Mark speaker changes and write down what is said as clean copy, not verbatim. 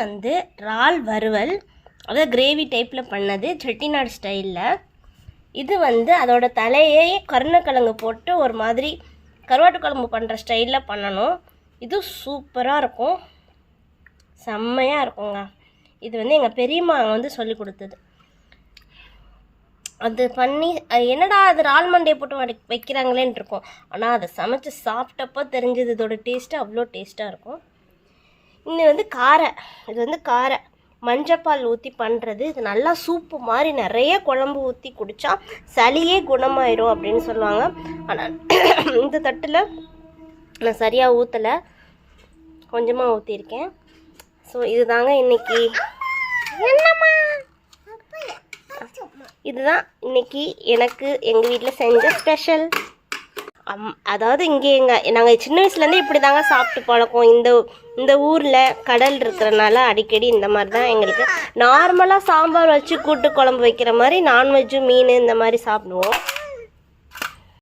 Speaker 1: வந்து இறால் வறுவல், அதாவது கிரேவி டைப்பில் பண்ணது, செட்டிநாடு ஸ்டைலில். இது வந்து அதோட தலையே கருணக்கிழங்கு போட்டு ஒரு மாதிரி கருவாட்டு குழம்பு பண்ணுற ஸ்டைலில் பண்ணணும். இது சூப்பராக இருக்கும், செம்மையாக இருக்குங்க. இது வந்து எங்கள் பெரியம்மா வந்து சொல்லி கொடுத்தது. அது பண்ணி என்னடா அது இறால் மண்டையை போட்டு வைக்கிறாங்களேன்னு இருக்கும். ஆனால் அதை சமைச்சு சாப்பிட்டப்போ தெரிஞ்சது இதோட டேஸ்ட்டு அவ்வளோ டேஸ்ட்டாக இருக்கும். இன்னும் வந்து காரை, இது வந்து காரை மஞ்சப்பால் ஊற்றி பண்ணுறது. இது நல்லா சூப்பு மாதிரி நிறைய குழம்பு ஊற்றி குடித்தா சளியே குணமாயிரும் அப்படின்னு சொல்லுவாங்க. ஆனால் இந்த தட்டில் நான் சரியாக ஊற்றலை, கொஞ்சமாக ஊற்றிருக்கேன். ஸோ இதுதாங்க இன்னைக்கு. என்னம்மா இதுதான் இன்னைக்கு எனக்கு எங்கள் வீட்டில் செஞ்ச ஸ்பெஷல். அதாவது இங்கே நாங்கள் சின்ன வயசுலேருந்தே இப்படி தாங்க சாப்பிட்டு பழக்கம். இந்த ஊரில் கடல் இருக்கிறனால அடிக்கடி இந்த மாதிரி தான் எங்களுக்கு நார்மலாக சாம்பார் வச்சு கூட்டு குழம்பு வைக்கிற மாதிரி நான்வெஜ்ஜு மீன் இந்த மாதிரி சாப்பிடுவோம்.